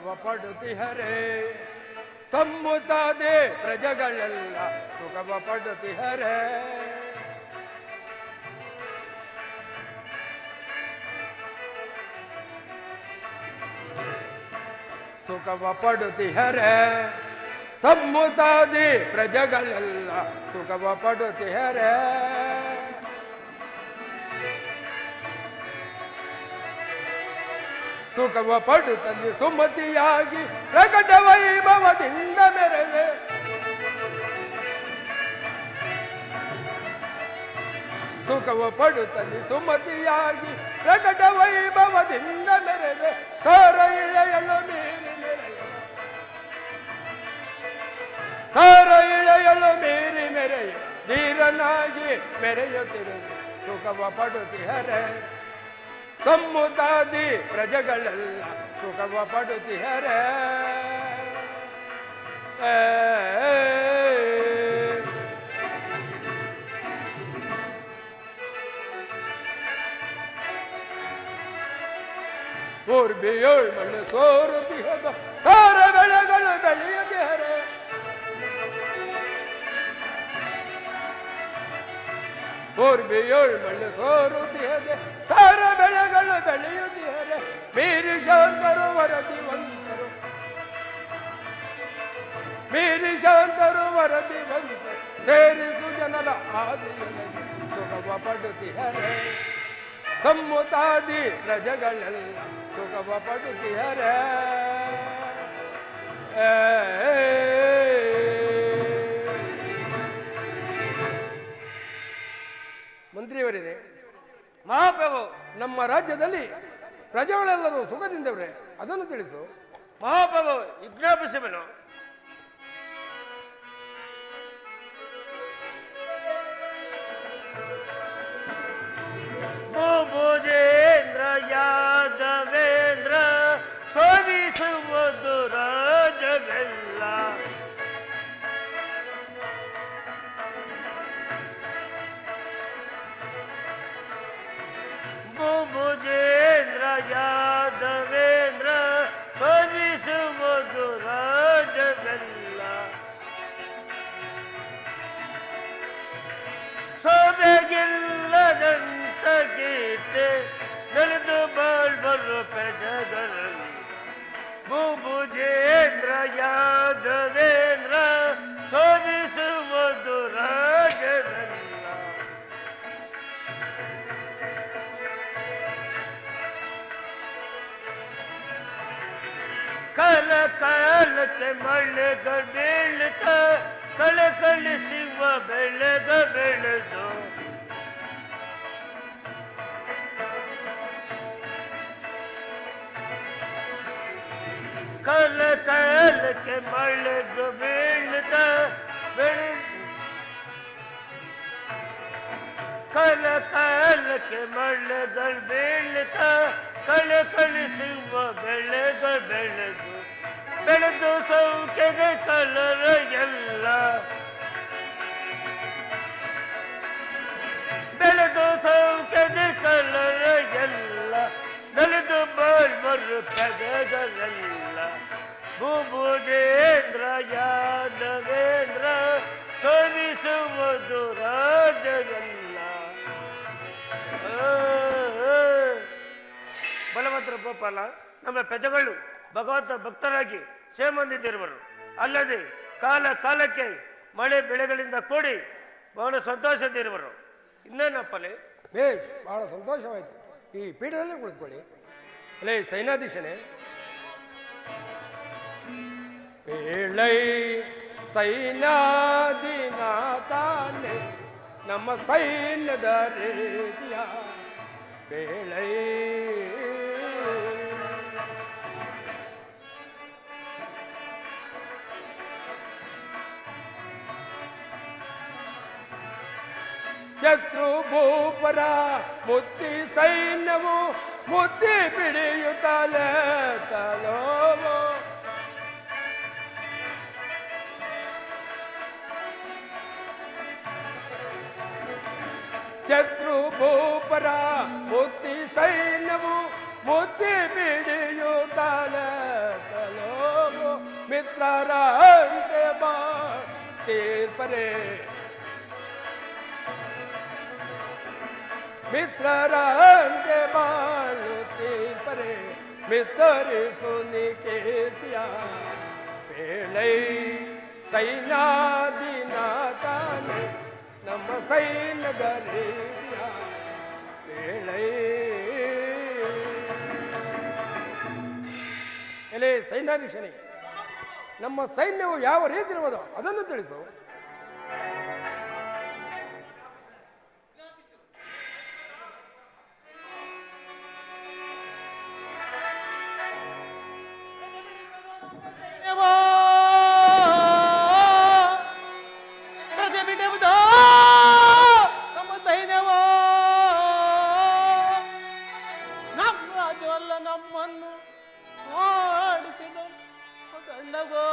ಸುಖವ ಪಡುತ್ತಿಹರೆ ಸಮ್ಮುತಾದೆ ಪ್ರಜೆಗಳೆಲ್ಲ ಸುಖವ ಪಡುತ್ತಿಹರೆ ಸುಖವ ಪಡುತ್ತಿಹರೆ ಸಮ್ಮುತಾದಿ ಪ್ರಜೆಗಳೆಲ್ಲ ಸುಖವ ಪಡುತ್ತಿಹರೆ ಸುಖವ ಪಡುತ್ತಲ್ಲಿ ಸುಮತಿಯಾಗಿ ಪ್ರಕಟ ವೈಭವದಿಂದ ಮೆರವೆ ಸುಖವ ಪಡುತ್ತಲ್ಲಿ ಸುಮತಿಯಾಗಿ ಪ್ರಕಟ ವೈಭವದಿಂದ ಮೆರವೆ ಸಾರ ಇಳೆಯಲು ಮೀರಿ ಸಾರ ಇಳೆಯಲು ಮೀರಿ ಮೆರೆಯ ಧೀರನಾಗಿ ಮೆರೆಯುತ್ತಿರುವೆ ಸುಖವ ಪಡುತ್ತಿಹರೆ ಸಮ್ಮುತಾದಿ ಪ್ರಜೆಗಳೆಲ್ಲ ಸುಖವ ಪಡುತ್ತಿಹರೆ ಊರ್ಬಿಯೋಳ್ ಮಣ್ಣು ಸೋರುತ್ತಿಹದ ಸಾರ ಬೆಳೆಗಳು ಬೆಳೆಯದಿಹರೆ ಊರ್ಬಿಯೋಳ್ ಮಣ್ಣು ಸೋರುತ್ತಿಹದೆ ಸಾರ ಬೆಳೆಗಳು ಬೆಳೆಯುತ್ತಿಹರೆ ಮೀರಿ ಶಾಂತರು ವರದಿವಂತರು ಮೀರಿ ಶಾಂತರು ವರದಿವಂತರು ಸೇರಿಸು ಜನರ ಆದಿಯಲ್ಲಿ ಸುಖವ ಪಡುತ್ತಿಹರೆ ಸಮ್ಮುತಾದಿ ಪ್ರಜೆಗಳೆಲ್ಲ ಸುಖವ ಪಡುತ್ತಿಹರೆ ಮಂತ್ರಿಯವರೇ, ಮಹಾಪ್ರಭು, ನಮ್ಮ ರಾಜ್ಯದಲ್ಲಿ ಪ್ರಜೆಗಳೆಲ್ಲರೂ ಸುಖದಿಂದವ್ರೆ, ಅದನ್ನು ತಿಳಿಸು. ಮಹಾಪ್ರಭು, ವಿಜ್ಞಾಪಿಸುವೆನು. ಭೂಭುಜೇಂದ್ರ ಯಾದವೇಂದ್ರ ಶೋಭಿಸುವುದು ರಾಜವೆಲ್ಲ. ಭೂಭುಜೇಂದ್ರ ಯಾದವೇಂದ್ರ ಶೋಭಿಸುವುದು ರಾಜವೆಲ್ಲ. ಶೋಭೆಗಿಲ್ಲದಂತ ಗೀತೆ ನಡೆದು ಬಾಳ್ವರು ಪ್ರಜೆಗಳಲ್ಲಿ. ಭೂಭುಜೇಂದ್ರ ಯಾದವೇಂದ್ರ ಶೋಭಿಸುವುದು ರಾಜವೆಲ್ಲ. ಕಲ ಕಾಲಕ್ಕೆ ಮಳೆಗ ಬೀಳ್ತ ಕಳಕಳಿಸುವ ಬೆಳೆಗ ಬೆಳೆದು. ಕಲ ಕಾಲಕ್ಕೆ ಮಳೆಗ ಬೀಳ್ತ ಕಲ ಕಾಲಕ್ಕೆ ಮಳೆಗಳು ಬೀಳ್ತ ಕಳಕಳಿಸುವ ಬೆಳೆಗಳು ಬೆಳೆದು ಬೆಳೆದು ಸೌಖ್ಯದ ಕಲರ ಎಲ್ಲ. ಬೆಳೆದು ಸೌಖ್ಯದ ಕಲರ ಎಲ್ಲ ನಲಿದು ಬಾಳ್ವರು ಪ್ರಜೆಗಳೆಲ್ಲ. ಭೂಭುಜೇಂದ್ರ ಯಾದವೇಂದ್ರ ಶೋಭಿಸುವುದು ರಾಜವೆಲ್ಲ. ಬಲವಂತರ ಗೋಪಾಲ, ನಮ್ಮ ಪ್ರಜೆಗಳು ಭಗವಂತರ ಭಕ್ತರಾಗಿ ಸೇಮಂದಿದ್ದಿರುವರು. ಅಲ್ಲದೆ ಕಾಲ ಕಾಲಕ್ಕೆ ಮಳೆ ಬೆಳೆಗಳಿಂದ ಕೂಡಿ ಬಹಳ ಸಂತೋಷದಿರುವರು. ಇನ್ನೇನಪ್ಪಲೆ? ಬೇಷ್, ಬಹಳ ಸಂತೋಷವಾಯಿತು. ಈ ಪೀಠದಲ್ಲಿ ಕುಳಿತುಕೊಳ್ಳಿ. ಅಲ್ಲೇ ಸೈನ್ಯಾಧೀಶನೇ, ಬೇಳೈ ಸೈನ್ಯಾಧಿನಾಥಾನೆ ನಮ್ಮ ಸೈನ್ಯದ ರೀತಿಯ ಬೇಳೈ. ಶತ್ರು ಭೂಪರ ಮುತ್ತಿ ಸೈನ್ಯವು ಮುತ್ತಿ ಬಿಡಿಯುತ್ತಲೇ ತಲೋವು. ಶತ್ರು ಭೂಪರ ಮುತ್ತಿ ಸೈನ್ಯವು ಮುತ್ತಿ ಬಿಡಿಯುತ್ತಲೇ ತಲೋ. ಮಿತ್ರರಂತೆ ಬಾಳ್ತೀರ್ಪರೆ ಮಿತ್ರರಂತೆ ಬಾಳುತ್ತೀರ್ಪರೆ ಮಿತ್ತರಿಸು ನಿಕೇತಿಯ ಬೇಳೈ ಸೈನ್ಯಾಧಿನಾಥನೇ ನಮ್ಮ ಸೈನ್ಯಗರಿಯ ಬೇಳೈ. ಎಲೆ ಸೈನ್ಯಾಧೀಶನೇ, ನಮ್ಮ ಸೈನ್ಯವು ಯಾವ ರೀತಿ ಇರುವುದೋ ಅದನ್ನು ತಿಳಿಸು. ನಮ್ಮ ಸೈನ್ಯವೋ ನಮ್ಮ ರಾಜ್ಯವಲ್ಲ ನಮ್ಮನ್ನು ಓಡಿಸಿದ ಸಣ್ಣಗೋ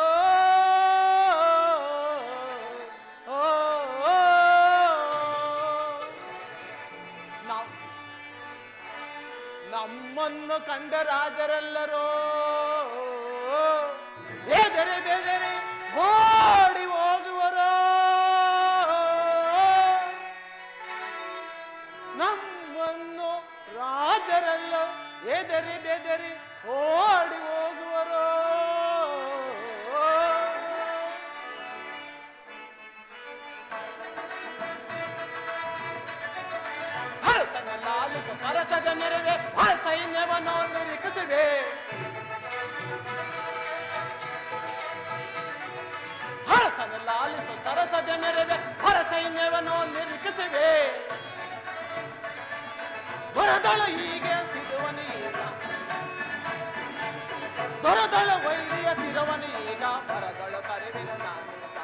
ನಮ್ಮನ್ನು ಕಂಡ ರಾಜರೆಲ್ಲರೂ ಬೇದರೆ ಬೇದರೆ ಓಡಿ ಹೋಗುವರೋ. ನಮ್ಮನ್ನು ರಾಜರೆಲ್ಲ ಎದರಿ ಬೆದರಿ ಓಡಿ ಹೋಗುವರೋ. ಹರಸನ ಲಾಲಿಸ ಸರಸದ ಮೆರವೆ ಹರ ಸೈನ್ಯವನ್ನು ನಿರೀಕ್ಷಿಸಿದೆ. ಹರಸನ ಲಾಲಿಸ ಸರಸದ ಮೆರವೆ ಹರ ಸೈನ್ಯವನ್ನು ನಿರೀಕ್ಷಿಸಿವೆ. ಬರದಳ ಹೀಗೆ ಸಿರುವನು ಈಗ ದೊರದಳ ವೈರಿಯ ಸಿರವನು ಈಗ ಬರದಳ ಕರೆವಿನ ನಾನೀಗ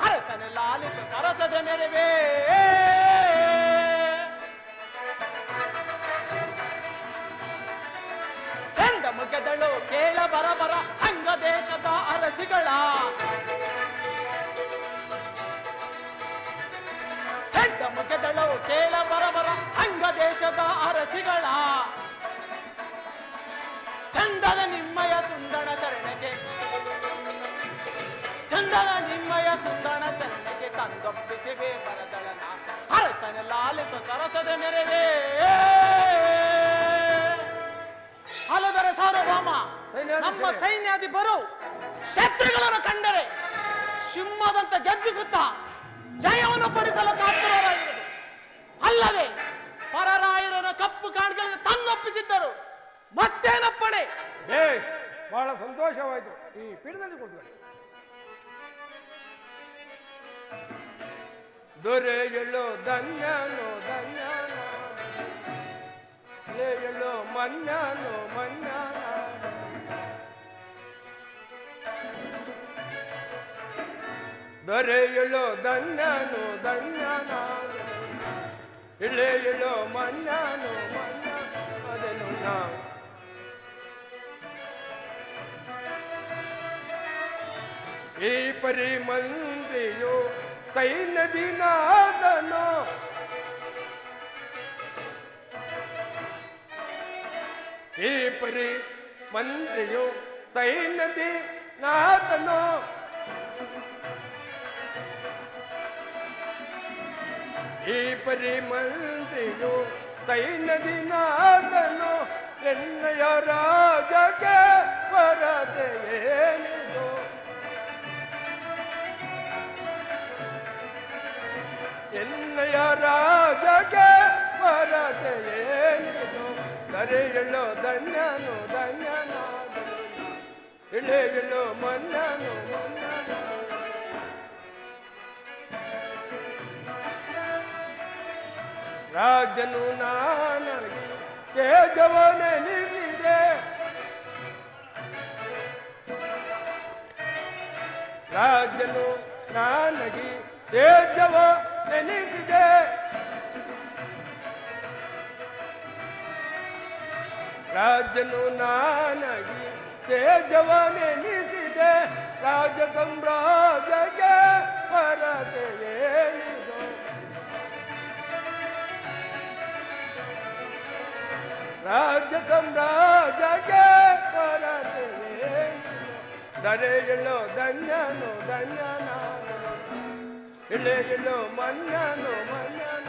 ಹರಸನ ಲಾಲಿಸ ಸರಸದ ಮೆರವೆ. ಚಂಡ ಮುಖದಳು ಕೇಳ ಬರಬರ ಅಂಗ ದೇಶದ ಅರಸಿಗಳ ಚಂಡ ಮುಖದಳು ಕೇಳ ಬರಬರ ಅಂಗ ದೇಶದ ಅರಸಿಗಳ ಚಂದದ ನಿಮ್ಮಯ ಸುಂದರ ಚರಣಕ್ಕೆ ಚಂದದ ನಿಮ್ಮಯ ಸುಂದರ ಚರಣಕ್ಕೆ ತಂದೊಪ್ಪಿಸಿವೆ ಬರದಳನ ಹರಸನ ಲಾಲಿಸ ಸರಸದ ಮೆರವೆ. ಅಲ್ಲದರ ಸಾರ್ವಭೌಮ, ನಮ್ಮ ಸೈನ್ಯಾಧಿಪರು ಶತ್ರುಗಳನ್ನು ಕಂಡರೆ ಸಿಂಹದಂತ ಗೆಜ್ಜಿಸುತ್ತಾ ಜಯವನ್ನು ಪಡಿಸಲು ಕಾತುರರಾಗಿರುವುದು ಅಲ್ಲದೆ ಪರರಾಯರನ ಕಪ್ಪು ಕಾಡುಗಳಿಗೆ ತಂದೊಪ್ಪಿಸಿದ್ದರು. ಮತ್ತೇನಪ್ಪಣೆ? ಬಹಳ ಸಂತೋಷವಾಯಿತು. ಈ ಪೀಠದಲ್ಲಿ ಕೂತ್ಕೊಳ್ಳಿ. ದೊರೆಯಳು ಧನ್ಯನು ಧನ್ಯನು ಎಳು ಮನ್ಯನು ಮನ್ಯನ ದೊರೆಯಳು ಧನ್ಯನು ಧನ್ಯನ ಇಳೆಯಳು ಮನ್ಯನು ಮನ್ನ ಅದನ್ನು ನಾವು ಈ ಪರಿ ಮಂತ್ರಿಯು ಸೈನ್ಯದಿನಾದನು ಈ ಪರಿ ಮಂತ್ರಿಯು ಸೈನ್ಯದಿನಾದನು ಈ ಪರಿ ಮಂತ್ರಿಯು ಸೈನ್ಯದಿನಾದನು ಎನ್ನಯ ರಾಜಕ್ಕೆ ವರದೆಯೇನಿದು ಎನ್ನಯ ರಾಜಕ್ಕೆ ವರದೆಯೇನಿದು ದರೆಯಳು ಧನ್ಯನು ಧನ್ಯನಾದನು ಇಳೆಯಳು ಮನ್ನನು ಮನ್ನನು ರಾಜನು ನಾನಗಿ ತೇಜವನೆನಿಸಿದೆ ರಾಜನು ನಾನಗಿ ತೇಜವನೆನಿಸಿದೆ ರಾಜನು ನಾನಗಿ ತೇಜವನೆನಿಸಿದೆ ರಾಜ ಸಾಮ್ರಾಜ್ಯಕ್ಕೆ ವರದೆಯೇನಿದು ರಾಜ್ಯ ಸಾಮ್ರಾಜ್ಯಕ್ಕೆ ವರದೆಯೇನಿದು ದರೆಗೆಲ್ಲೋ ಧನ್ಯನು ಧನ್ಯನಾದ ಇಳೆಗೆಲ್ಲೋ ಮನ್ಯನು ಮನ್ಯನಾದ.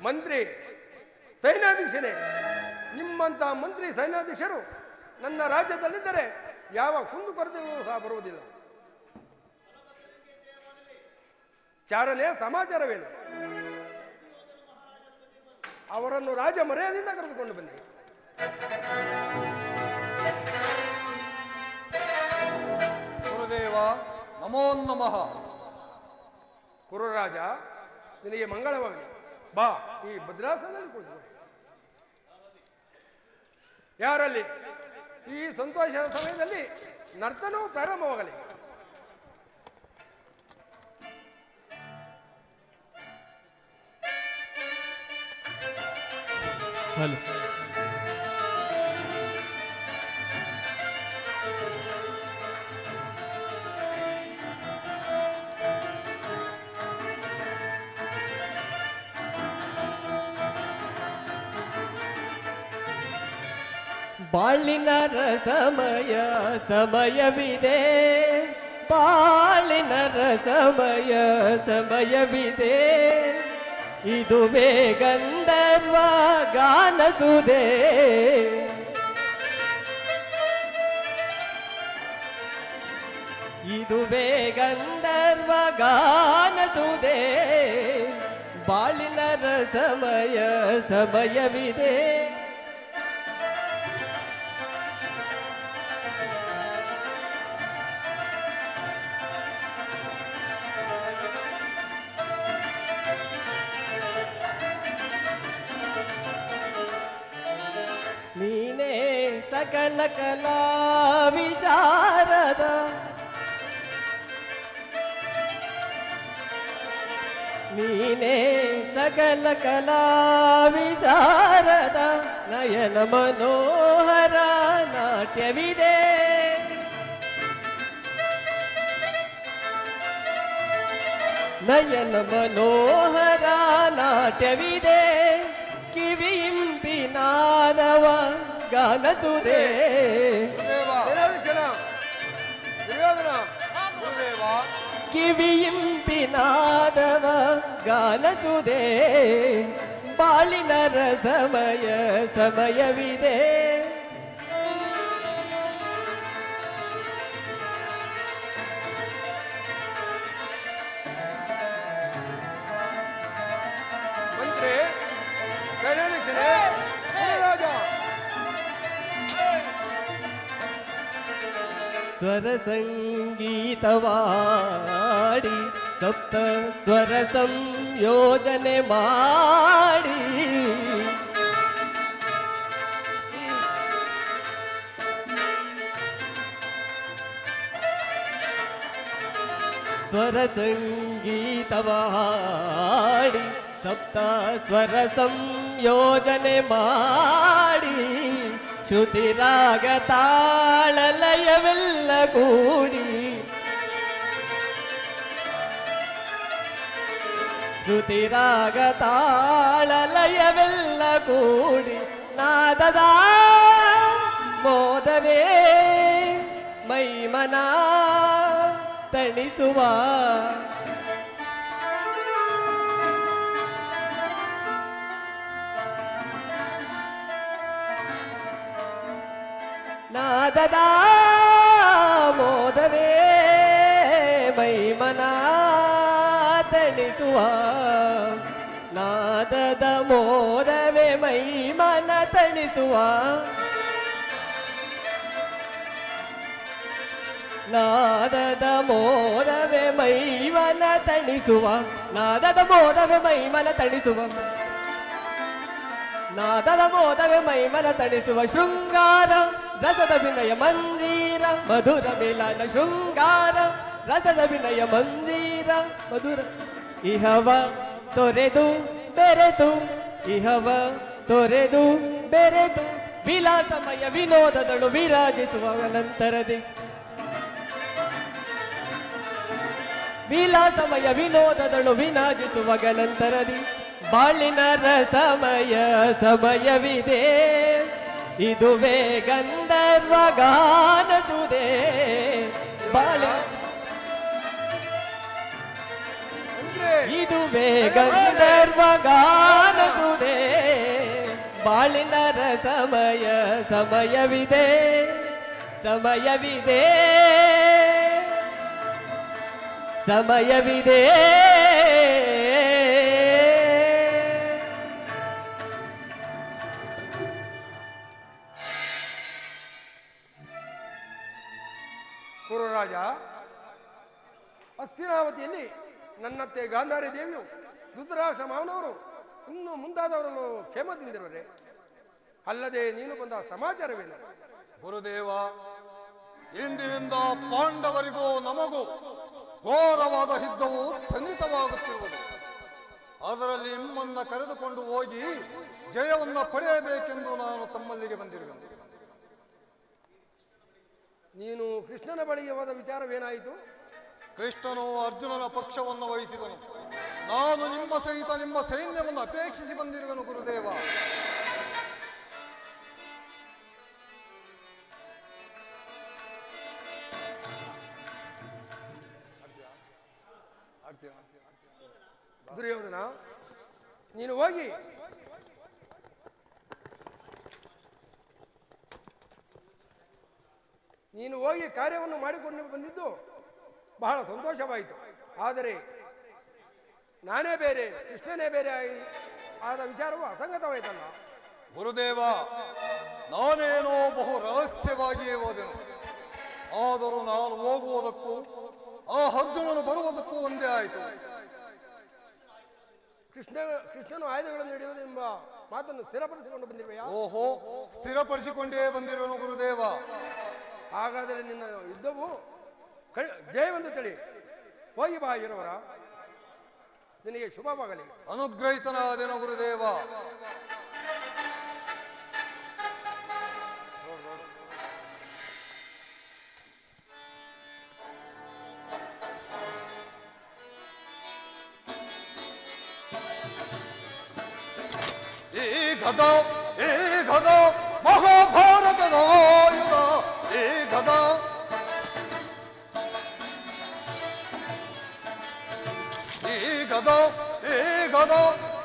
ಮಂತ್ರಿ ಸೈನ್ಯಾಧೀಶನೇ, ನಿಮ್ಮಂತಹ ಮಂತ್ರಿ ಸೈನ್ಯಾಧೀಶರು ನನ್ನ ರಾಜ್ಯದಲ್ಲಿದ್ದರೆ ಯಾವ ಕುಂದುಕೊರತೆಗಳು ಸಹ ಬರುವುದಿಲ್ಲ. ಚಾರನೇ ಸಮಾಚಾರವೇನು? ಅವರನ್ನು ರಾಜ ಮರ್ಯಾದೆಯಿಂದ ಕರೆದುಕೊಂಡು ಬನ್ನಿ. ಗುರುದೇವ ನಮೋ ನಮಃ. ಕುರುರಾಜ, ನಿನಗೆ ಮಂಗಳವಾಗಲಿ. ಬಾ, ಈ ಭದ್ರಾಸನದಲ್ಲಿ ಕುಳಿತುಕೊಳ್ಳಿ. ಯಾರಲ್ಲಿ ಈ ಸಂತೋಷದ ಸಮಯದಲ್ಲಿ ನರ್ತನವು ಪ್ರಾರಂಭವಾಗಲಿ. ಹಲೋ, ಬಾಳಿನ ರಸಮಯ ಸಮಯವಿದೆ, ಬಾಳಿನ ರಸಮಯ ಸಮಯವಿದೆ, ಇದುವೇ ಗಂಧರ್ವ ಗಾನಸುದೆ, ಇದುವೇ ಗಂಧರ್ವ ಗಾನಸುದೆ, ಬಾಳಿನ ರಸಮಯ ಸಮಯವಿದೆ. ನೀನೇ ಸಕಲ ಕಲಾ ವಿಶಾರದ, ನೀನೇ ಸಕಲ ಕಲಾ ವಿಶಾರದ, ನಯನ ಮನೋಹರ ನಾಟ್ಯವಿದೆ, ನಯನ ಮನೋಹರ ನಾಟ್ಯವಿದೆ, ಕಿವಿಯಿಂಪಿನಾದವ ಗಾನಸುದೆ. ಗುರುದೇವ ಕಿವಿಯಿಂಪಿನಾದವ ಗಾನಸುದೆ, ಬಾಳಿನ ರಸಮಯ ಸಮಯವಿದೆ. ಮಂತ್ರಿ ಸೈನ್ಯಾಧೀಶನೇ, ಕುರುರಾಜ, ಸ್ವರ ಸಂಗೀತವಾಡಿ ಸಪ್ತ ಸ್ವರ ಸಂಯೋಜನೆ ಮಾಡಿ, ಸ್ವರ ಸಂಗೀತವಾಡಿ ಸಪ್ತ ಸ್ವರ ಸಂಯೋಜನೆ ಮಾಡಿ, ಶ್ರುತಿ ರಾಗ ತಾಳ ಲಯವೆಲ್ಲ ಕೂಡಿ, ಶ್ರುತಿ ರಾಗ ತಾಳ ಲಯವೆಲ್ಲ ಕೂಡಿ, ನಾದದ ಮೋದವೇ ಮೈಮನ ತಣಿಸುವ, ನಾದದ ಮೋದವೇ ಮೈಮನ ತಣಿಸುವ, ನಾದದ ಮೋದವೇ ಮೈಮನ ತಣಿಸುವ, ನಾದದ ಮೋದವೇ ಮೈಮನ ತಣಿಸುವ, ನಾದದ ಮೋದವೇ ಮೈಮನ ತಣಿಸುವ, ನಾದದ ಮೋದವೇ ಮೈಮನ ತಣಿಸುವ, ಶೃಂಗಾರ ರಸದ ವಿನಯ ಮಂದಿರ ಮಧುರ ಮಿಲನ, ಶೃಂಗಾರ ರಸದ ವಿನಯ ಮಂದಿರ ಮಧುರ, ಇಹವ ತೊರೆದು ಬೆರೆತು, ಇಹವ ತೊರೆದು ಬೆರೆತು, ವಿಲಾಸಮಯ ವಿನೋದದಳು ವಿರಾಜಿಸುವ ನಂತರದಿ, ವಿಲಾಸಮಯ ವಿನೋದದಳು ವಿನಾಜಿಸುವ ನಂತರದಿ, ಬಾಳಿನ ರಸಮಯ ಸಮಯವಿದೆ, ಇದುವೇ ಗಂಧರ್ವ ಗಾನಸುದೆ. ಇದುವೇ ಗಂಧರ್ವ ಗಾನಸುದೆ. ಬಾಳಿನ ರಸಮಯ ಸಮಯವಿದೆ, ಸಮಯವಿದೆ, ಸಮಯವಿದೆ. ಕುರುರಾಜ, ಹಸ್ತಿನಾವತಿಯಲ್ಲಿ ನನ್ನತ್ತೆ ಗಾಂಧಾರಿ ದೇವಿಯು ಧೃತರಾಷ್ಟ್ರ ಮಾವನವರು ಇನ್ನು ಮುಂತಾದವರನ್ನು ಕ್ಷೇಮದಿಂದಿರುವರೆ, ಅಲ್ಲದೆ ನೀನು ಬಂದ ಸಮಾಚಾರವೇನು? ಗುರುದೇವ, ಇಂದಿನಿಂದ ಪಾಂಡವರಿಗೂ ನಮಗೂ ಘೋರವಾದ ಯುದ್ಧವು ಸನ್ನಿಹಿತವಾಗುತ್ತಿರುವುದು. ಅದರಲ್ಲಿ ನಿಮ್ಮನ್ನ ಕರೆದುಕೊಂಡು ಹೋಗಿ ಜಯವನ್ನ ಪಡೆಯಬೇಕೆಂದು ನಾನು ತಮ್ಮಲ್ಲಿಗೆ ಬಂದಿರುವೆನು. ನೀನು ಕೃಷ್ಣನ ಬಳಿಗೆ ಹೋದ ವಿಚಾರವೇನಾಯಿತು? ಕೃಷ್ಣನು ಅರ್ಜುನನ ಪಕ್ಷವನ್ನು ವಹಿಸಿದನು. ನಾನು ನಿಮ್ಮ ಸಹಿತ ನಿಮ್ಮ ಸೈನ್ಯವನ್ನು ಅಪೇಕ್ಷಿಸಿ ಬಂದಿರುವೆನು ಗುರುದೇವ. ದುರ್ಯೋಧನ, ನೀನು ಹೋಗಿ ಕಾರ್ಯವನ್ನು ಮಾಡಿಕೊಂಡು ಬಂದಿದ್ದು ಬಹಳ ಸಂತೋಷವಾಯಿತು. ಆದರೆ ನಾನೇ ಬೇರೆ, ಕೃಷ್ಣನೇ ಬೇರೆ ಆದ ವಿಚಾರವು ಅಸಂಗತವಾಯಿತಲ್ಲ. ಗುರುದೇವ, ನಾನೇನೋ ಬಹು ರಹಸ್ಯವಾಗಿಯೇ ಹೋದೆನು. ಆದರೂ ನಾನು ಹೋಗುವುದಕ್ಕೂ ಆ ಅರ್ಜುನನು ಬರುವುದಕ್ಕೂ ಒಂದೇ ಆಯಿತು. ಕೃಷ್ಣನು ಆಯುಧಗಳನ್ನು ಹಿಡಿಯುವುದೆಂಬ ಮಾತನ್ನು ಸ್ಥಿರಪಡಿಸಿಕೊಂಡು ಬಂದಿರುವೆಯಾ? ಓಹೋ, ಸ್ಥಿರಪಡಿಸಿಕೊಂಡೇ ಬಂದಿರುವನು ಗುರುದೇವ. ಹಾಗಾದರೆ ನಿನ್ನ ಯುದ್ಧವು ಜಯವೆಂದು ತಿಳಿ. ಹೋಗಿ ಬಾ ಇರುವರ, ನಿನಗೆ ಶುಭವಾಗಲಿ. ಅನುಗ್ರಹಿತನಾದೆನು ಗುರುದೇವ. ಈ ಗದ ಮಹಾಭಾರತದ ಆಯುಧ. ಈ ಗದ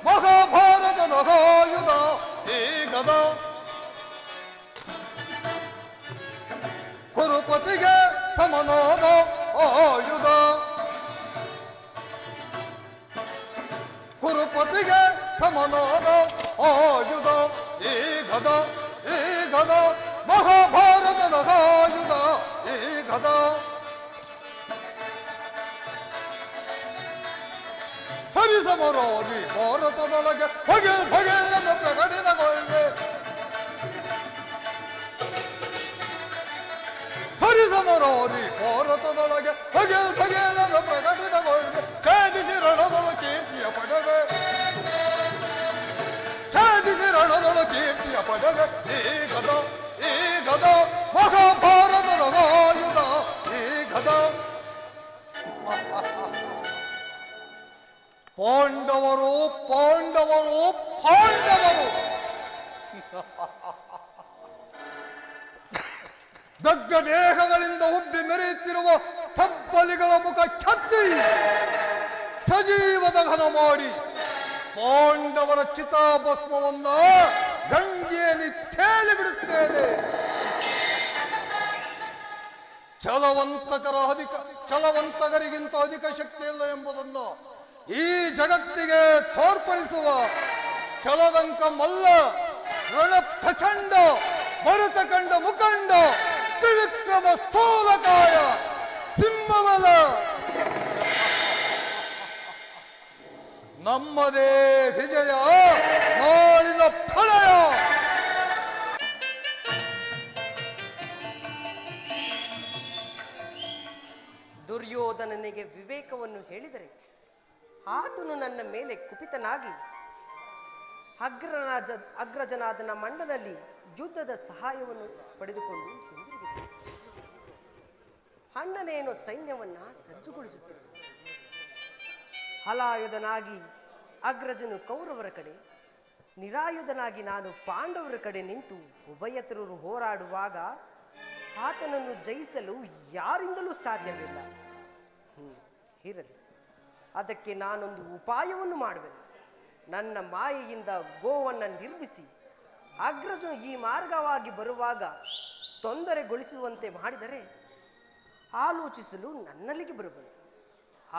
ಮಹಾಭಾರತದ ಆಯುಧ. ಈ ಗದ ಕುರುಪತಿಗೆ ಸಮನಾದ ಆಯುಧ. ಕುರುಪತಿಗೆ ಸಮನಾದ ಆಯುಧ. ಈ ಗದ ಮಹಾಭಾರತದ ಆಯುಧ. ಈ ಗದ ಸರಿಸಮರಾಗಿ ಭಾರತದೊಳಗೆ ಹೊಗೆಯನ್ನು ಪ್ರಕಟಿತಗೊಳ್ಳೆ. ಸರಿಸಮರಾಗಿ ಭಾರತದೊಳಗೆ ಹೊಗೆಯನ್ನು ಪ್ರಕಟಿತಗೊಳ್ಳೆ. ಛೇದಿಸಿ ರಣದೊಳ ಕೀರ್ತಿಯ ಪಡೆವೆ. ಛೇದಿಸಿ ರಣದೊಳ ಕೀರ್ತಿಯ ಪಡೆವೆ. ಈ ಗದ ಮಹಾಭಾರತದ ಆಯುಧ. ಈ ಗದ ಪಾಂಡವರು ಪಾಂಡವರು ಪಾಂಡವರು ದಗ್ಗ ದೇಹಗಳಿಂದ ಉಬ್ಬಿ ಮೆರೆಯುತ್ತಿರುವ ತಬ್ಬಲಿಗಳ ಮುಖ ಛತ್ತಿ ಸಜೀವ ದಹನ ಮಾಡಿ ಪಾಂಡವರ ಚಿತಾಭಸ್ಮವನ್ನ ಗಂಗೆಯಲ್ಲಿ ತೇಲಿ ಬಿಡುತ್ತೇನೆ. ಛಲವಂತಕರಿಗಿಂತ ಅಧಿಕ ಶಕ್ತಿ ಇಲ್ಲ ಎಂಬುದನ್ನು ಈ ಜಗತ್ತಿಗೆ ತೋರ್ಪಡಿಸುವ ಛಲದಂಕ ಮಲ್ಲ ರಣ ಪ್ರಚಂಡ ಭರತ ಕಂಡ ಮುಖಂಡ ತ್ರಿವಿಕ್ರಮ ಸ್ಥೂಲಕಾಯ ಸಿಂಹಬಲ ನಮ್ಮದೇ ವಿಜಯ, ನಾಳಿನ ಫಲಯ. ದುರ್ಯೋಧನನಿಗೆ ವಿವೇಕವನ್ನು ಹೇಳಿದರೆ ಆತನು ನನ್ನ ಮೇಲೆ ಕುಪಿತನಾಗಿ ಅಗ್ರಜನಾದ ನಮ್ಮ ಅಣ್ಣನಲ್ಲಿ ಯುದ್ಧದ ಸಹಾಯವನ್ನು ಪಡೆದುಕೊಂಡು ಹಿಂದಿರುಗಿದೆ. ಅಣ್ಣನೇನು ಸೈನ್ಯವನ್ನ ಸಜ್ಜುಗೊಳಿಸುತ್ತಿರುವ ಹಲಾಯುಧನಾಗಿ ಅಗ್ರಜನು ಕೌರವರ ಕಡೆ, ನಿರಾಯುಧನಾಗಿ ನಾನು ಪಾಂಡವರ ಕಡೆ ನಿಂತು ಉಭಯತರರು ಹೋರಾಡುವಾಗ ಆತನನ್ನು ಜಯಿಸಲು ಯಾರಿಂದಲೂ ಸಾಧ್ಯವಿಲ್ಲ. ಇರಲಿ, ಅದಕ್ಕೆ ನಾನೊಂದು ಉಪಾಯವನ್ನು ಮಾಡುವೆನು. ನನ್ನ ಮಾಯೆಯಿಂದ ಗೋವನ್ನು ನಿರ್ಮಿಸಿ ಅಗ್ರಜನು ಈ ಮಾರ್ಗವಾಗಿ ಬರುವಾಗ ತೊಂದರೆಗೊಳಿಸುವಂತೆ ಮಾಡಿದರೆ ಆಲೋಚಿಸಲು ನನ್ನಲ್ಲಿಗೆ ಬರುವನು.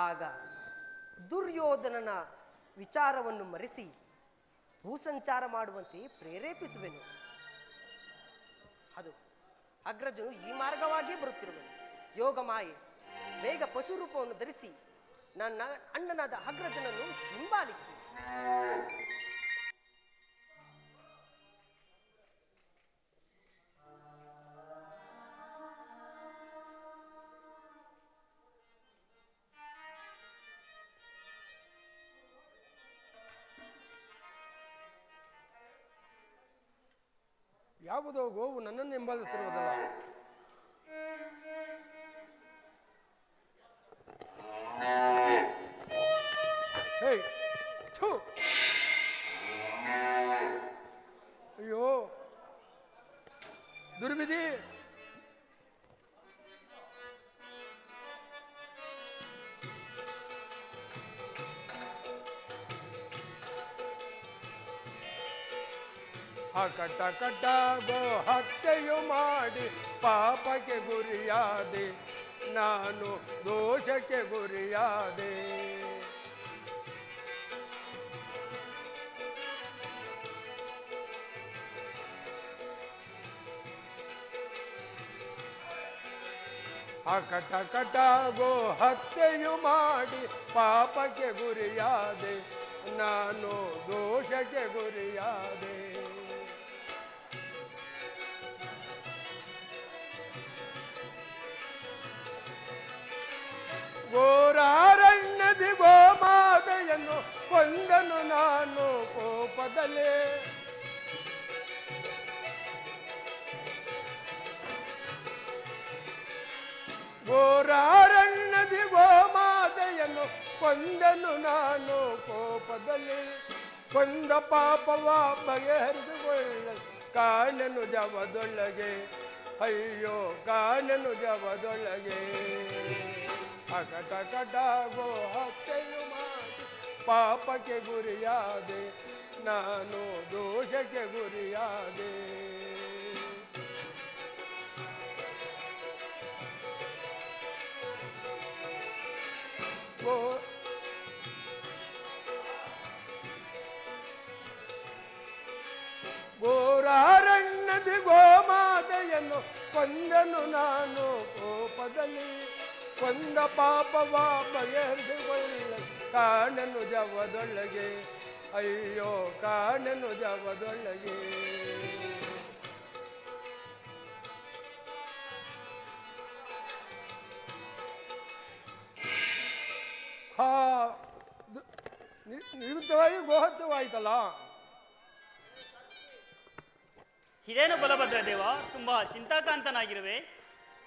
ಆಗ ದುರ್ಯೋಧನನ ವಿಚಾರವನ್ನು ಮರೆಸಿ ಭೂಸಂಚಾರ ಮಾಡುವಂತೆ ಪ್ರೇರೇಪಿಸುವೆನು. ಅದು ಅಗ್ರಜನು ಈ ಮಾರ್ಗವಾಗಿಯೇ ಬರುತ್ತಿರುವನು. ಯೋಗ ಮಾಯೆ ಬೇಗ ಪಶುರೂಪವನ್ನು ಧರಿಸಿ ನನ್ನ ಅಣ್ಣನಾದ ಅಗ್ರಜನನ್ನು ಹಿಂಬಾಲಿಸಿ. ಯಾವುದೋ ಗೋವು ನನ್ನನ್ನು ಹಿಂಬಾಲಿಸುತ್ತಿರುವುದಲ್ಲ. ಹೇ ಛೂ, ಅಯ್ಯೋ ದುರ್ವಿಧಿ. ಕಟ್ಟ ಕಟ್ಟ ಗೋ ಹತ್ಯೆಯು ಮಾಡಿ ಪಾಪಕ್ಕೆ ಗುರಿಯಾದೆ, ನಾನು ದೋಷಕ್ಕೆ ಗುರಿಯಾದೆ. ಕಟ್ಟ ಕಟ್ಟ ಗೋ ಹತ್ಯೆಯು ಮಾಡಿ ಪಾಪಕ್ಕೆ ಗುರಿಯಾದೆ, ನಾನು ದೋಷಕ್ಕೆ ಗುರಿಯಾದೆ. ಘೋರಾರಣ್ಯದಿ ಗೋಮಾತೆಯನ್ನು ಕೊಂದನು ನಾನು ಕೋಪದಲ್ಲೇ. ಘೋರಾರಣ್ಯದಿ ಗೋಮಾತೆಯನ್ನು ಕೊಂದನು ನಾನು ಕೋಪದಲ್ಲಿ. ಕೊಂದ ಪಾಪವ ಬಗೆಹರಿದುಕೊಳ್ಳ ಕಾಣನು ಜವದೊಳಗೆ, ಅಯ್ಯೋ ಕಾಣನು ಜವದೊಳಗೆ. ಕಟ ಕಟ ಗೋ ಹತ್ಯೆಯು ಮಾಡಿ ಪಾಪಕ್ಕೆ ಗುರಿಯಾದೆ, ನಾನು ದೋಷಕ್ಕೆ ಗುರಿಯಾದೆ. ಘೋರಾರಣ್ಯದಿ ಗೋಮಾತೆಯನ್ನು ಕೊಂದನು ನಾನು ಕೋಪದಲ್ಲಿ. ಕೊಂದ ಪಾಪವ ಬಗೆಹರಿಸಿಕೊಳ್ಳ ಕಾಣನು ಜವದೊಳಗೆ, ಅಯ್ಯೋ ಕಾಣನು ಜವದೊಳಗೆ. ಹಾ, ನಿರುತ್ತವಾಗಿ ಗೋಹತ್ಯವಾಯ್ತಲ್ಲ. ಇದೇನು ಬಲಭದ್ರ ದೇವ, ತುಂಬಾ ಚಿಂತಾಕಾಂತನಾಗಿರುವೆ.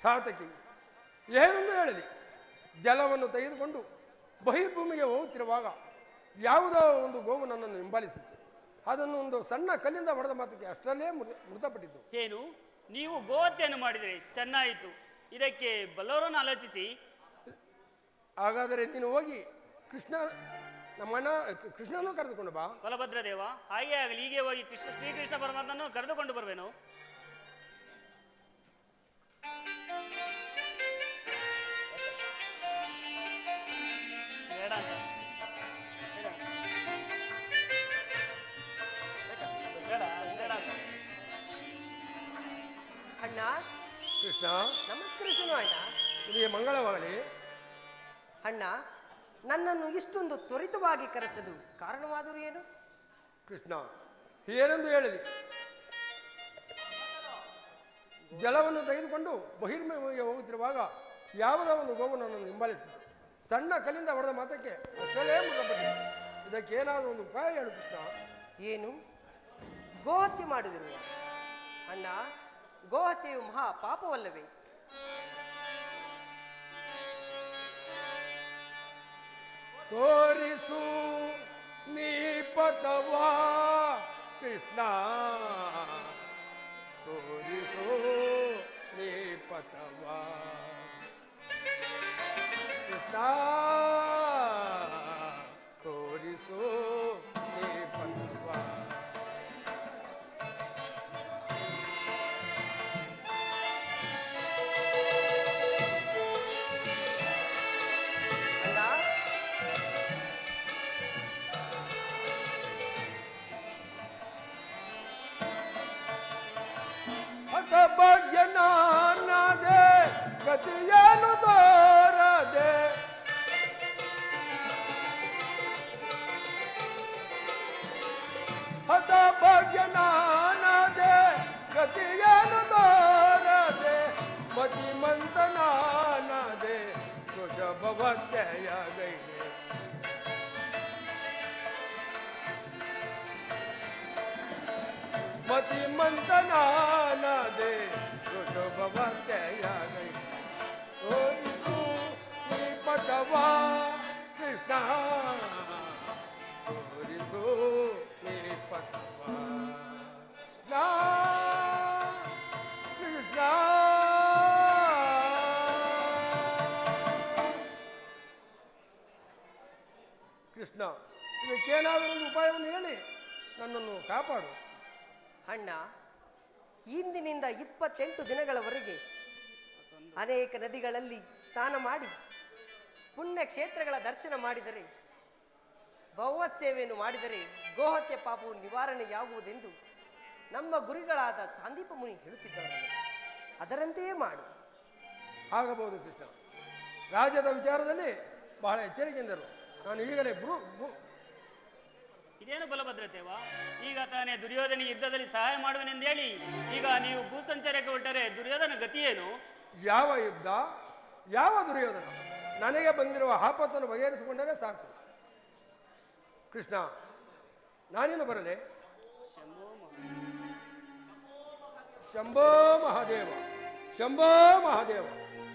ಸಾತಕಿ ಏನೆಂದು ಹೇಳಲಿ, ಜಲವನ್ನು ತೆಗೆದುಕೊಂಡು ಬಹಿರ್ಭೂಮಿಗೆ ಹೋಗುತ್ತಿರುವಾಗ ಯಾವುದೋ ಒಂದು ಗೋವು ನನ್ನನ್ನು ಹಿಂಬಾಲಿಸಿತ್ತು. ಅದನ್ನು ಒಂದು ಸಣ್ಣ ಕಲ್ಲಿಂದ ಹೊಡೆದ ಮಾತ್ರಕ್ಕೆ ಅಷ್ಟರಲ್ಲೇ ಮೃತಪಟ್ಟಿತ್ತು. ಏನು, ನೀವು ಗೋಹತ್ಯೆಯನ್ನು ಮಾಡಿದರೆ ಚೆನ್ನಾಯಿತು. ಇದಕ್ಕೆ ಬಲ್ಲವರನ್ನು ಆಲೋಚಿಸಿ. ಹಾಗಾದರೆ ನೀನು ಹೋಗಿ ನಮ್ಮಣ್ಣ ಕೃಷ್ಣನೂ ಕರೆದುಕೊಂಡು ಬಾ. ಬಲಭದ್ರ ದೇವ, ಹಾಗೆ ಆಗಲಿ. ಹೀಗೆ ಹೋಗಿ ಶ್ರೀಕೃಷ್ಣ ಪರಮಾತ್ಮನನ್ನು ಕರೆದುಕೊಂಡು ಬರುವೆನು. ಬೇಡ ಅಂತ ಬೇಡ ಬೇಡ ಅಂತ. ಅಣ್ಣ ಕೃಷ್ಣ ನಮಸ್ಕರಿಸನು ಅಣ್ಣ. ನಿಮಗೆ ಮಂಗಳವಾಗಲಿ. ಅಣ್ಣ, ನನ್ನನ್ನು ಇಷ್ಟೊಂದು ತ್ವರಿತವಾಗಿ ಕರೆಸಲು ಕಾರಣವಾದರೂ ಏನು? ಕೃಷ್ಣ ಏನೆಂದು ಹೇಳಲಿ, ಜಲವನ್ನು ತೆಗೆದುಕೊಂಡು ಬಹಿರ್ಭೂಮಿಗೆ ಹೋಗುತ್ತಿರುವಾಗ ಯಾವುದೋ ಒಂದು ಗೋವು ನನ್ನನ್ನು ಹಿಂಬಾಲಿಸುತ್ತಿತ್ತು. ಸಣ್ಣ ಕಲ್ಲಿಂದ ಹೊಡೆದ ಮಾತಕ್ಕೆ ಅಷ್ಟೇ ಮೃತಪಟ್ಟಿದೆ. ಇದಕ್ಕೆ ಏನಾದರೂ ಒಂದು ಉಪಾಯ ಹೇಳು ಕೃಷ್ಣ. ಏನು, ಗೋಹತ್ಯೆ ಮಾಡಿದಿರುವ? ಅಣ್ಣ, ಗೋಹತ್ಯೆಯು ಮಹಾ ಪಾಪವಲ್ಲವೇ? ತೋರಿಸು ನೀ ಪಥವಾ ಕೃಷ್ಣ ತೋರಿಸೋ ನೀ ಪಥವಾ ಕೃಷ್ಣ ತೋರಿಸೋ ನೀ ಪಥವಾ ಭಾಗ್ಯನಾನದೆ ಗತಿಯನು ತೋರದೆ ಹತ ಭಾಗ್ಯನಾನದೆ ಗತಿಯನು ತೋರದೆ ಮತಿಮಂತನಾನದೆ ವೃಷಭವತ್ಯಯ ಗೈದೆ ಮತಿಮಂತನಾನದೆ ವೃಷಭವತ್ಯಯ ಗೈದೆ ತೋರಿಸು ನೀ ಪಥವಾ ಕೃಷ್ಣ ತೋರಿಸು ನೀ ಪಥವಾ ಕೃಷ್ಣ ಕೃಷ್ಣ ಇದಕ್ಕೇನಾದರೂ ಒಂದು ಉಪಾಯವನ್ನು ಹೇಳಿ ನನ್ನನ್ನು ಕಾಪಾಡು. ಅಣ್ಣ, ಇಂದಿನಿಂದ 28 ದಿನಗಳವರೆಗೆ ಅನೇಕ ನದಿಗಳಲ್ಲಿ ಸ್ನಾನ ಮಾಡಿ ಪುಣ್ಯ ಕ್ಷೇತ್ರಗಳ ದರ್ಶನ ಮಾಡಿದರೆ, ಭಗವತ್ ಸೇವೆಯನ್ನು ಮಾಡಿದರೆ ಗೋಹತ್ಯೆ ಪಾಪವು ನಿವಾರಣೆಯಾಗುವುದೆಂದು ನಮ್ಮ ಗುರುಗಳಾದ ಸಂದೀಪ ಮುನಿ ಹೇಳುತ್ತಿದ್ದವರು. ಅದರಂತೆಯೇ ಮಾಡು. ಆಗಬಹುದು ಕೃಷ್ಣ. ರಾಜ್ಯದ ವಿಚಾರದಲ್ಲಿ ಬಹಳ ಎಚ್ಚರಿಕೆಯಿಂದರು. ನಾನು ಈಗಲೇ ಇದೇನು ಬಲಭದ್ರತೆವ? ಈಗ ತಾನೇ ದುರ್ಯೋಧನಿಗೆ ಯುದ್ಧದಲ್ಲಿ ಸಹಾಯ ಮಾಡುವೆನೆಂದೇಳಿ ಈಗ ನೀವು ಭೂಸಂಚಾರಕ್ಕೆ ಹೊರಟರೆ ದುರ್ಯೋಧನ ಗತಿಯೇನು? ಯಾವ ಯುದ್ಧ, ಯಾವ ದುರ್ಯೋಧನ? ನನಗೆ ಬಂದಿರುವ ಆಪತ್ತನ್ನು ಬಗೆಹರಿಸಿಕೊಂಡರೆ ಸಾಕು ಕೃಷ್ಣ. ನಾನೇನು ಬರಲೆ? ಶಂಭೋ ಮಹಾದೇವ, ಶಂಭೋ ಮಹಾದೇವ,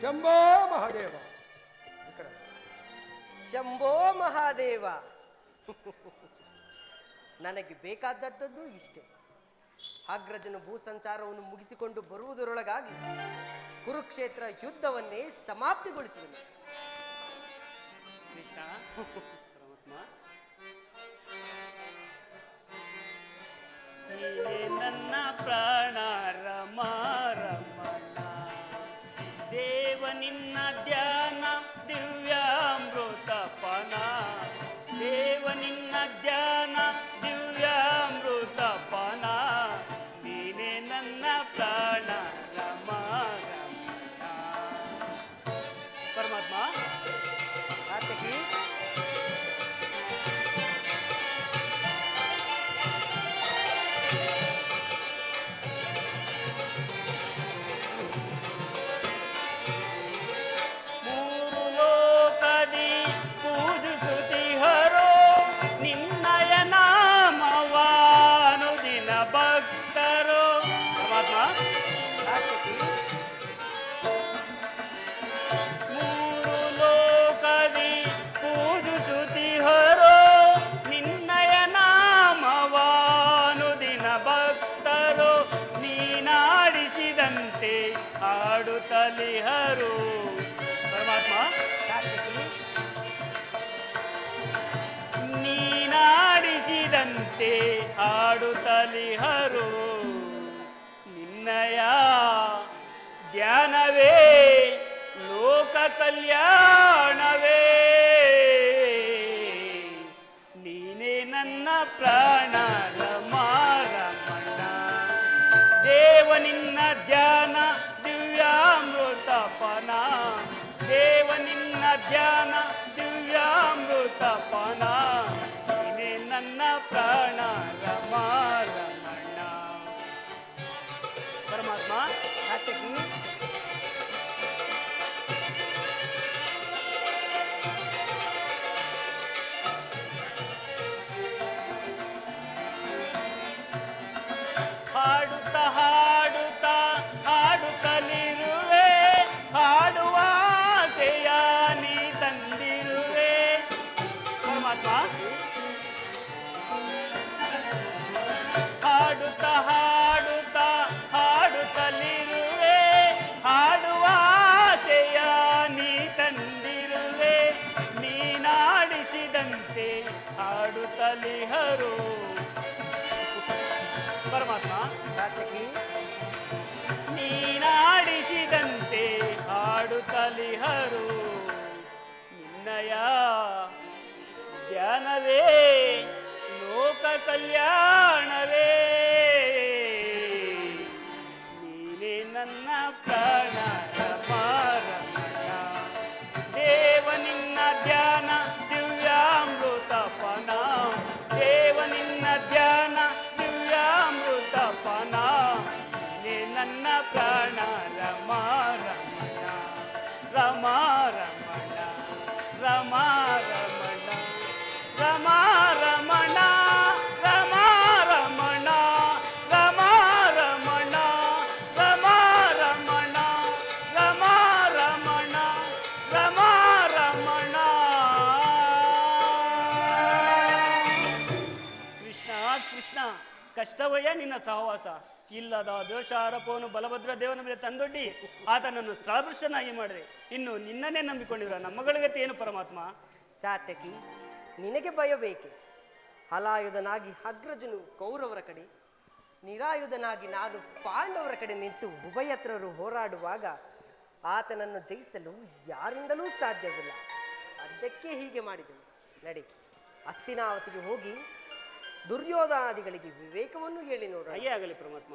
ಶಂಭೋ ಮಹಾದೇವ. ಶಂಭೋ ಮಹಾದೇವ. ನನಗೆ ಬೇಕಾದದ್ದು ಇಷ್ಟೇ. ಅಗ್ರಜನು ಭೂಸಂಚಾರವನ್ನು ಮುಗಿಸಿಕೊಂಡು ಬರುವುದರೊಳಗಾಗಿ ಕುರುಕ್ಷೇತ್ರ ಯುದ್ಧವನ್ನೇ ಸಮಾಪ್ತಿಗೊಳಿಸುವನು. ಕೃಷ್ಣ ಪರಮಾತ್ಮ, ನೀನೇ ನನ್ನ ಪ್ರಾಣ ರಮ ರಮಣ, ದೇವ ನಿನ್ನ ಧ್ಯಾನ ದಿವ್ಯಾಮೃತ ಪನ, ದೇವ ನಿನ್ನ ಧ್ಯಾನ ದಿವ್ಯಾಮೃತ ಪನ, ನೀನೇ ನನ್ನ ಪ್ರಾಣ ರಮ ರಮಣ. ಪರಮಾತ್ಮ ಆತಗಿ ಮೂರು ಲೋಕದಿ ಪೂಜಿಸುತ್ತಿಹರೋ ನಿನ್ನಯ ನಾಮವಾನುದಿನ ಭಕ್ತರು. ಪರಮಾತ್ಮ ಮೂರು ಲೋಕದಿ ಪೂಜಿಸುತ್ತಿಹರೋ ನಿನ್ನಯ ನಾಮವಾನುದಿನ ಭಕ್ತರು, ನೀನಾಡಿಸಿದಂತೆ ಆಡುತ್ತಲಿಹರು. ಪರಮಾತ್ಮ ನೀನಾಡಿಸಿದಂತೆ ಆಡುತ್ತಲಿಹರು, ನಿನ್ನಯ ಧ್ಯಾನವೇ ಲೋಕ ಕಲ್ಯಾಣವೇ, ನೀನೇ ನನ್ನ ಪ್ರಾಣ ರಮ ರಮಣ, ದೇವ ನಿನ್ನ ಧ್ಯಾನ ದಿವ್ಯಾಮೃತ ಪನ, ದೇವ ನಿನ್ನ ಧ್ಯಾನ ದಿವ್ಯಾಮೃತ ಪನ, ನೀನೇ ನನ್ನ ಪ್ರಾಣ ರಮ ರಮಣ. ಪರಮಾತ್ಮ ಆತಗಿ ಆಡಿಸಿದಂತೆ ಆಡುತ್ತಲಿಹರು. ಪರಮಾತ್ಮ, ಸಾತ್ಯಕಿ, ನೀನಾಡಿಸಿದಂತೆ ಆಡುತ್ತಲಿಹರು. ನಿನ್ನಯ ಧ್ಯಾನವೇ ಲೋಕ ಕಲ್ಯಾಣವೇ. ನೀನೇ ನನ್ನ ಪ್ರಾಣ ರಮಣ. ದೇವ ನಿನ್ನ ಧ್ಯಾನ ದಿವ್ಯಾಮೃತ ಪನ. ದೇವ ನಿನ್ನ ಧ್ಯಾನ ದಿವ್ಯಾಮೃತ ಪನ. ನೀನೇ ನನ್ನ ಪ್ರಾಣ ರಮ ರಮಣ. ರಮ ರಮಣ, ರಮ ರಮಣ, ರಮ ರಮಣ, ರಮ ರಮಣ, ರಮ ರಮಣ, ರಮ ರಮಣ, ರಮ ರಮಣ, ರಮ ರಮಣ. ಕೃಷ್ಣ ಕೃಷ್ಣ, ಕಷ್ಟವಯ್ಯ ನಿನ್ನ ಸಹವಾಸ. ಇಲ್ಲದ ದೋಷ ಆರೋಪವನ್ನು ಬಲಭದ್ರ ದೇವನ ಮೇಲೆ ತಂದೊಡ್ಡಿ ಆತನನ್ನು ಸ್ಥಳಭೃಷ್ಟನಾಗಿ ಮಾಡಿದೆ. ಇನ್ನು ನಿನ್ನನ್ನೇ ನಂಬಿಕೊಂಡಿರೋ ನಮ್ಮಗಳ ಗತಿ ಏನು ಪರಮಾತ್ಮ? ಸಾತ್ಯಕಿ, ನಿನಗೆ ಭಯ ಬೇಕೆ? ಹಲಾಯುಧನಾಗಿ ಅಗ್ರಜನು ಕೌರವರ ಕಡೆ, ನಿರಾಯುಧನಾಗಿ ನಾನು ಪಾಂಡವರ ಕಡೆ ನಿಂತು ಉಭಯತ್ರರು ಹೋರಾಡುವಾಗ ಆತನನ್ನು ಜಯಿಸಲು ಯಾರಿಂದಲೂ ಸಾಧ್ಯವಿಲ್ಲ. ಅದಕ್ಕೆ ಹೀಗೆ ಮಾಡಿದೆನು. ನಡೆ, ಹಸ್ತಿನಾವತಿಗೆ ಹೋಗಿ ದುರ್ಯೋಧನಾದಿಗಳಿಗೆ ವಿವೇಕವನ್ನು ಹೇಳಿ ನೋಡೋಣ. ಹಾಗೆ ಆಗಲಿ ಪರಮಾತ್ಮ.